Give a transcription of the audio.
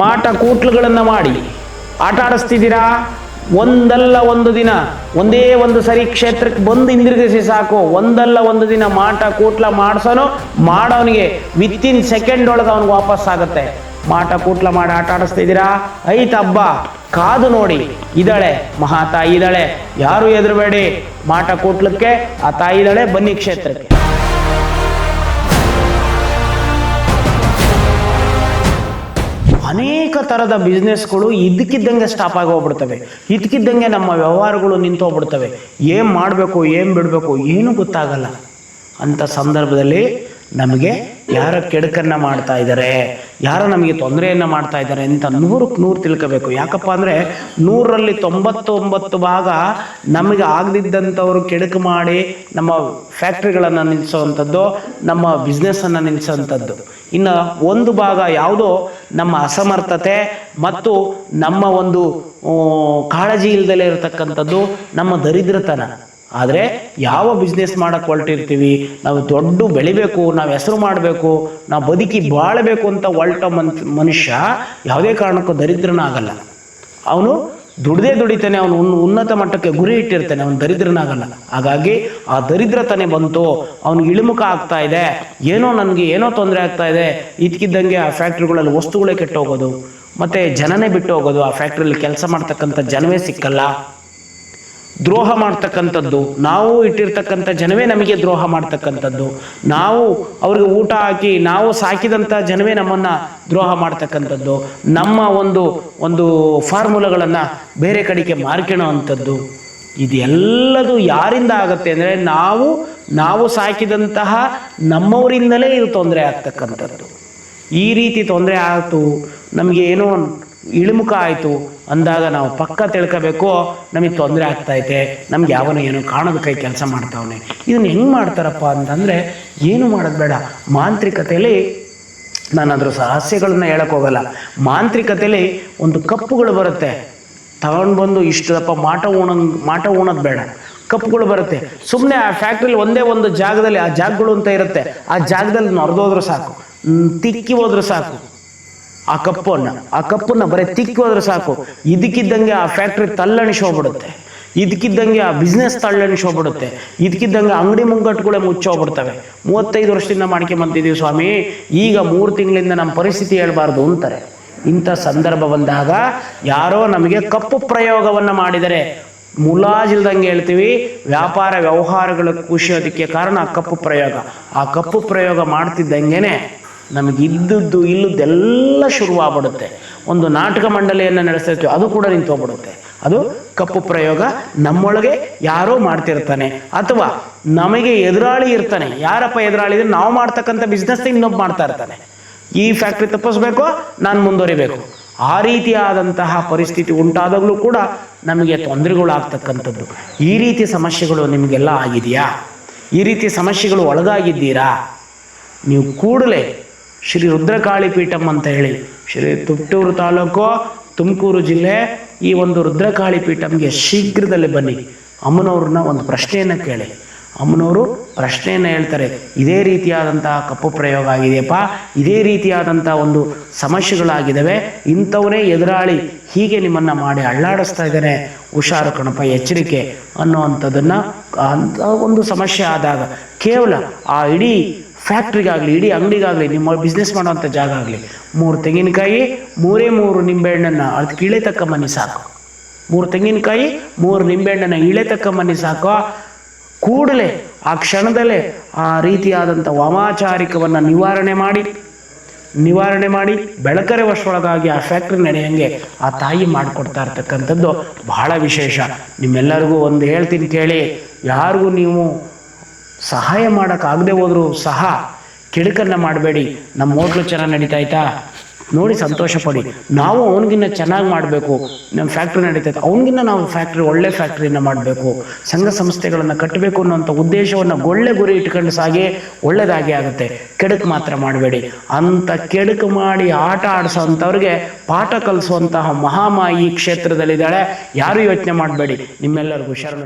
ಮಾಟ ಕೂಟ್ಲುಗಳನ್ನು ಮಾಡಿ ಆಟ ಆಡಿಸ್ತಿದ್ದೀರಾ. ಒಂದಲ್ಲ ಒಂದು ದಿನ ಒಂದೇ ಒಂದು ಸರಿ ಕ್ಷೇತ್ರಕ್ಕೆ ಬಂದು ಹಿಂದಿರುಗಿಸಿ ಸಾಕು. ಒಂದಲ್ಲ ಒಂದು ದಿನ ಮಾಟ ಕೂಟ್ಲ ಮಾಡಿಸೋನು ಮಾಡೋನಿಗೆ ವಿತಿನ್ ಸೆಕೆಂಡ್ ಒಳಗೆ ಅವನಿಗೆ ವಾಪಸ್ ಆಗುತ್ತೆ. ಮಾಟ ಕೂಟ್ಲ ಮಾಡಿ ಆಟ ಆಡಿಸ್ತಿದ್ದೀರಾ, ಐತ್ ಹಬ್ಬ ಕಾದು ನೋಡಿ. ಇದ್ದಾಳೆ ಮಹಾತಾಯಿ ಇದ್ದಾಳೆ, ಯಾರು ಹೆದರಬೇಡಿ. ಮಾಟ ಕೂಟ್ಲಕ್ಕೆ ಆ ತಾಯಿ ಇದ್ದಾಳೆ, ಬನ್ನಿ ಕ್ಷೇತ್ರಕ್ಕೆ. ಅನೇಕ ಥರದ ಬಿಸ್ನೆಸ್ಗಳು ಇದಕ್ಕಿದ್ದಂಗೆ ಸ್ಟಾಪ್ ಆಗಿ ಹೋಗ್ಬಿಡ್ತವೆ. ಇದಕ್ಕಿದ್ದಂಗೆ ನಮ್ಮ ವ್ಯವಹಾರಗಳು ನಿಂತು ಹೋಗ್ಬಿಡ್ತವೆ. ಏನು ಮಾಡಬೇಕು ಏನು ಬಿಡಬೇಕು ಏನೂ ಗೊತ್ತಾಗಲ್ಲ. ಅಂಥ ಸಂದರ್ಭದಲ್ಲಿ ನಮಗೆ ಯಾರ ಕೆಡುಕನ್ನು ಮಾಡ್ತಾ ಇದ್ದಾರೆ, ಯಾರ ನಮಗೆ ತೊಂದರೆಯನ್ನು ಮಾಡ್ತಾ ಇದ್ದಾರೆ ಅಂತ 100ಕ್ಕೆ 100 ತಿಳ್ಕೋಬೇಕು. ಯಾಕಪ್ಪ ಅಂದರೆ 100ರಲ್ಲಿ 99 ಭಾಗ ನಮಗೆ ಆಗದಿದ್ದಂಥವ್ರು ಕೆಡುಕು ಮಾಡಿ ನಮ್ಮ ಫ್ಯಾಕ್ಟ್ರಿಗಳನ್ನು ನಿಲ್ಲಿಸೋವಂಥದ್ದು, ನಮ್ಮ ಬಿಸ್ನೆಸ್ಸನ್ನು ನಿಲ್ಲಿಸೋವಂಥದ್ದು. ಇನ್ನು ಒಂದು ಭಾಗ ಯಾವುದೋ ನಮ್ಮ ಅಸಮರ್ಥತೆ ಮತ್ತು ನಮ್ಮ ಒಂದು ಕಾಳಜಿ ಇಲ್ಲದಲೇ ಇರತಕ್ಕಂಥದ್ದು, ನಮ್ಮ ದರಿದ್ರತನ. ಆದರೆ ಯಾವ ಬಿಸ್ನೆಸ್ ಮಾಡೋಕ್ಕೆ ಹೊರಟಿರ್ತೀವಿ, ನಾವು ದೊಡ್ಡ ಬೆಳಿಬೇಕು, ನಾವು ಹೆಸರು ಮಾಡಬೇಕು, ನಾವು ಬದುಕಿ ಬಾಳಬೇಕು ಅಂತ ಹೊರಟ ಮನುಷ್ಯ ಯಾವುದೇ ಕಾರಣಕ್ಕೂ ದರಿದ್ರನಾಗಲ್ಲ. ಅವನು ದುಡಿತಾನೆ, ಅವನು ಉನ್ನತ ಮಟ್ಟಕ್ಕೆ ಗುರಿ ಇಟ್ಟಿರ್ತಾನೆ, ಅವನು ದರಿದ್ರನಾಗಲ್ಲ. ಹಾಗಾಗಿ ಆ ದರಿದ್ರತನೆ ಬಂತು, ಅವನಿಗೆ ಇಳಿಮುಖ ಆಗ್ತಾ ಇದೆ, ನನಗೆ ಏನೋ ತೊಂದರೆ ಆಗ್ತಾ ಇದೆ. ಇದಕ್ಕಿದ್ದಂಗೆ ಆ ಫ್ಯಾಕ್ಟ್ರಿಗಳಲ್ಲಿ ವಸ್ತುಗಳೇ ಕೆಟ್ಟು ಹೋಗೋದು, ಮತ್ತು ಜನನೇ ಬಿಟ್ಟು ಹೋಗೋದು. ಆ ಫ್ಯಾಕ್ಟ್ರಿಯಲ್ಲಿ ಕೆಲಸ ಮಾಡ್ತಕ್ಕಂಥ ಜನವೇ ಸಿಕ್ಕಲ್ಲ, ದ್ರೋಹ ಮಾಡ್ತಕ್ಕಂಥದ್ದು, ನಾವು ಇಟ್ಟಿರ್ತಕ್ಕಂಥ ಜನವೇ ನಮಗೆ ದ್ರೋಹ ಮಾಡ್ತಕ್ಕಂಥದ್ದು, ನಾವು ಅವ್ರಿಗೆ ಊಟ ಹಾಕಿ ನಾವು ಸಾಕಿದಂಥ ಜನವೇ ನಮ್ಮನ್ನು ದ್ರೋಹ ಮಾಡ್ತಕ್ಕಂಥದ್ದು, ನಮ್ಮ ಒಂದು ಫಾರ್ಮುಲಾಗಳನ್ನು ಬೇರೆ ಕಡೆಗೆ ಮಾರ್ಕೊಳ್ಳೋ ಅಂಥದ್ದು. ಇದೆಲ್ಲದು ಯಾರಿಂದ ಆಗುತ್ತೆ ಅಂದರೆ ನಾವು ಸಾಕಿದಂತಹ ನಮ್ಮವರಿಂದಲೇ ಇದು ತೊಂದರೆ ಆಗ್ತಕ್ಕಂಥದ್ದು. ಈ ರೀತಿ ತೊಂದರೆ ಆಯಿತು, ನಮಗೆ ಏನೋ ಇಳಿಮುಖ ಆಯಿತು ಅಂದಾಗ ನಾವು ಪಕ್ಕ ತಿಳ್ಕೋಬೇಕು, ನಮಗೆ ತೊಂದರೆ ಆಗ್ತೈತೆ, ನಮ್ಗೆ ಏನೋ ಕಾಣದ ಕೈ ಕೆಲಸ ಮಾಡ್ತಾವನೆ. ಇದನ್ನು ಹೆಂಗೆ ಮಾಡ್ತಾರಪ್ಪ ಅಂತಂದರೆ ಏನು ಮಾಡೋದು ಬೇಡ. ಮಾಂತ್ರಿಕತೆಯಲ್ಲಿ ನಾನು ಅದ್ರ ರಹಸ್ಯಗಳನ್ನ ಹೇಳಕ್ಕೆ ಹೋಗಲ್ಲ. ಮಾಂತ್ರಿಕತೆಯಲ್ಲಿ ಒಂದು ಕಪ್ಪುಗಳು ಬರುತ್ತೆ, ತಗೊಂಡು ಬಂದು ಇಷ್ಟಪ್ಪ ಮಾಟ ಉಣೋದು ಬೇಡ. ಕಪ್ಪುಗಳು ಬರುತ್ತೆ, ಸುಮ್ಮನೆ ಆ ಫ್ಯಾಕ್ಟ್ರಿಲಿ ಒಂದೇ ಒಂದು ಜಾಗದಲ್ಲಿ ಆ ಜಾಗಗಳು ಅಂತ ಇರುತ್ತೆ, ಆ ಜಾಗದಲ್ಲಿ ನೊರೆದೋದ್ರೂ ಸಾಕು, ತಿಕ್ಕಿ ಹೋದ್ರೂ ಸಾಕು. ಆ ಕಪ್ಪನ್ನು ಬರೀ ತಿಕ್ಕಿ ಹೋದ್ರೆ ಸಾಕು, ಇದಕ್ಕಿದ್ದಂಗೆ ಆ ಫ್ಯಾಕ್ಟ್ರಿ ತಲ್ಲಣಿಸೋಗ್ಬಿಡುತ್ತೆ, ಇದಕ್ಕಿದ್ದಂಗೆ ಆ ಬಿಸ್ನೆಸ್ ತಲ್ಲಣಿಸೋಗ್ಬಿಡುತ್ತೆ, ಇದಕ್ಕಿದ್ದಂಗೆ ಅಂಗಡಿ ಮುಂಗಟ್ಟುಗಳೇ ಮುಚ್ಚೋಗ್ಬಿಡ್ತವೆ. 35 ವರ್ಷದಿಂದ ಮಾಡ್ಕೊಂಬಂತಿದ್ದೀವಿ ಸ್ವಾಮಿ, ಈಗ 3 ತಿಂಗಳಿಂದ ನಮ್ಮ ಪರಿಸ್ಥಿತಿ ಹೇಳ್ಬಾರ್ದು ಅಂತಾರೆ. ಇಂಥ ಸಂದರ್ಭ ಬಂದಾಗ ಯಾರೋ ನಮಗೆ ಕಪ್ಪು ಪ್ರಯೋಗವನ್ನು ಮಾಡಿದರೆ, ಮುಲಾಜಿಲ್ದಂಗೆ ಹೇಳ್ತೀವಿ, ವ್ಯಾಪಾರ ವ್ಯವಹಾರಗಳ ಖುಷಿಯೋದಕ್ಕೆ ಕಾರಣ ಆ ಕಪ್ಪು ಪ್ರಯೋಗ. ಆ ಕಪ್ಪು ಪ್ರಯೋಗ ಮಾಡ್ತಿದ್ದಂಗೆನೆ ನಮಗೆ ಇಲ್ಲದ್ದೆಲ್ಲ ಶುರುವಾಗ್ಬಿಡುತ್ತೆ. ಒಂದು ನಾಟಕ ಮಂಡಳಿಯನ್ನು ನಡೆಸ್ತಿರ್ತೀವಿ, ಅದು ಕೂಡ ನಿಂತು ಹೋಗ್ಬಿಡುತ್ತೆ. ಅದು ಕಪ್ಪು ಪ್ರಯೋಗ. ನಮ್ಮೊಳಗೆ ಯಾರೋ ಮಾಡ್ತಿರ್ತಾನೆ, ಅಥವಾ ನಮಗೆ ಎದುರಾಳಿ ಇರ್ತಾನೆ. ಯಾರಪ್ಪ ಎದುರಾಳಿ ಅಂದರೆ ನಾವು ಮಾಡ್ತಕ್ಕಂಥ ಬಿಸ್ನೆಸ್ ಇನ್ನೊಬ್ಬ ಮಾಡ್ತಾ ಇರ್ತಾನೆ. ಈ ಫ್ಯಾಕ್ಟ್ರಿ ತಪ್ಪಿಸ್ಬೇಕು, ನಾನು ಮುಂದುವರಿಬೇಕು. ಆ ರೀತಿಯಾದಂತಹ ಪರಿಸ್ಥಿತಿ ಉಂಟಾದಾಗಲೂ ಕೂಡ ನಮಗೆ ತೊಂದರೆಗಳು ಆಗ್ತಕ್ಕಂಥದ್ದು. ಈ ರೀತಿ ಸಮಸ್ಯೆಗಳು ನಿಮಗೆಲ್ಲ ಆಗಿದೆಯಾ? ಈ ರೀತಿ ಸಮಸ್ಯೆಗಳು ಒಳಗಾಗಿದ್ದೀರಾ? ನೀವು ಕೂಡಲೇ ಶ್ರೀ ರುದ್ರಕಾಳಿ ಪೀಠಂ ಅಂತ ಹೇಳಿ, ಶ್ರೀ ತುಮಕೂರು ತಾಲೂಕು, ತುಮಕೂರು ಜಿಲ್ಲೆ, ಈ ಒಂದು ರುದ್ರಕಾಳಿ ಪೀಠಂಗೆ ಶೀಘ್ರದಲ್ಲೇ ಬನ್ನಿ. ಅಮ್ಮನವ್ರನ್ನ ಒಂದು ಪ್ರಶ್ನೆಯನ್ನು ಕೇಳಿ. ಅಮ್ಮನವರು ಪ್ರಶ್ನೆಯನ್ನು ಹೇಳ್ತಾರೆ, ಇದೇ ರೀತಿಯಾದಂತಹ ಕಪ್ಪು ಪ್ರಯೋಗ ಆಗಿದೆಯಪ್ಪ, ಇದೇ ರೀತಿಯಾದಂಥ ಒಂದು ಸಮಸ್ಯೆಗಳಾಗಿದ್ದಾವೆ, ಇಂಥವನೇ ಎದುರಾಳಿ ಹೀಗೆ ನಿಮ್ಮನ್ನು ಮಾಡಿ ಅಳ್ಳಾಡಿಸ್ತಾ ಇದ್ದಾನೆ, ಹುಷಾರು ಕಣಪ್ಪ, ಎಚ್ಚರಿಕೆ ಅನ್ನುವಂಥದ್ದನ್ನು. ಅಂಥ ಒಂದು ಸಮಸ್ಯೆ ಆದಾಗ ಕೇವಲ ಆ ಇಡೀ ಫ್ಯಾಕ್ಟ್ರಿಗಾಗಲಿ, ಇಡೀ ಅಂಗಡಿಗಾಗಲಿ, ನಿಮ್ಮ ಬಿಸ್ನೆಸ್ ಮಾಡೋವಂಥ ಜಾಗ ಆಗಲಿ, 3 ತೆಂಗಿನಕಾಯಿ 3 ನಿಂಬೆಹಣ್ಣನ್ನು ಅದಕ್ಕೆ ಇಳೆ ತಕ್ಕಂಬನ್ನಿ ಸಾಕು. 3 ತೆಂಗಿನಕಾಯಿ 3 ನಿಂಬೆಹಣ್ಣನ್ನು ಇಳೆ ತಕ್ಕಂಬನ್ನಿ ಸಾಕು. ಕೂಡಲೇ ಆ ಕ್ಷಣದಲ್ಲೇ ಆ ರೀತಿಯಾದಂಥ ವಾಮಾಚಾರಿಕವನ್ನು ನಿವಾರಣೆ ಮಾಡಿ ಬೆಳಕರೆ ವರ್ಷೊಳಗಾಗಿ ಆ ಫ್ಯಾಕ್ಟ್ರಿ ನಡೆಯಂಗೆ ಆ ತಾಯಿ ಮಾಡಿಕೊಡ್ತಾ ಇರ್ತಕ್ಕಂಥದ್ದು ಬಹಳ ವಿಶೇಷ. ನಿಮ್ಮೆಲ್ಲರಿಗೂ ಒಂದು ಹೇಳ್ತೀನಿ ಕೇಳಿ, ಯಾರಿಗೂ ನೀವು ಸಹಾಯ ಮಾಡೋಕ್ಕಾಗದೆ ಹೋದರೂ ಸಹ ಕೆಡುಕನ್ನು ಮಾಡಬೇಡಿ. ನಮ್ಮ ಹೋಟ್ಲು ಚೆನ್ನಾಗಿ ನಡೀತಾಯ್ತಾ ನೋಡಿ ಸಂತೋಷ ಪಡಿ. ನಾವು ಅವನಿಗಿನ್ನ ಚೆನ್ನಾಗಿ ಮಾಡಬೇಕು, ನಮ್ಮ ಫ್ಯಾಕ್ಟ್ರಿ ನಡೀತೈತೆ, ಅವನಿಗಿನ್ನ ನಾವು ಒಳ್ಳೆ ಫ್ಯಾಕ್ಟ್ರಿಯನ್ನು ಮಾಡಬೇಕು, ಸಂಘ ಸಂಸ್ಥೆಗಳನ್ನು ಕಟ್ಟಬೇಕು ಅನ್ನೋಂಥ ಉದ್ದೇಶವನ್ನು ಒಳ್ಳೆ ಗುರಿ ಇಟ್ಕೊಂಡು ಸಾಗಿ ಒಳ್ಳೆಯದಾಗಿ ಆಗುತ್ತೆ. ಕೆಡುಕು ಮಾತ್ರ ಮಾಡಬೇಡಿ. ಅಂಥ ಕೆಡುಕು ಮಾಡಿ ಆಟ ಆಡಿಸೋವಂಥವ್ರಿಗೆ ಪಾಠ ಕಲಿಸುವಂತಹ ಮಹಾಮಾಯಿ ಕ್ಷೇತ್ರದಲ್ಲಿದ್ದಾಳೆ. ಯಾರು ಯೋಚನೆ ಮಾಡಬೇಡಿ. ನಿಮ್ಮೆಲ್ಲರಿಗೂ ಶರಣ.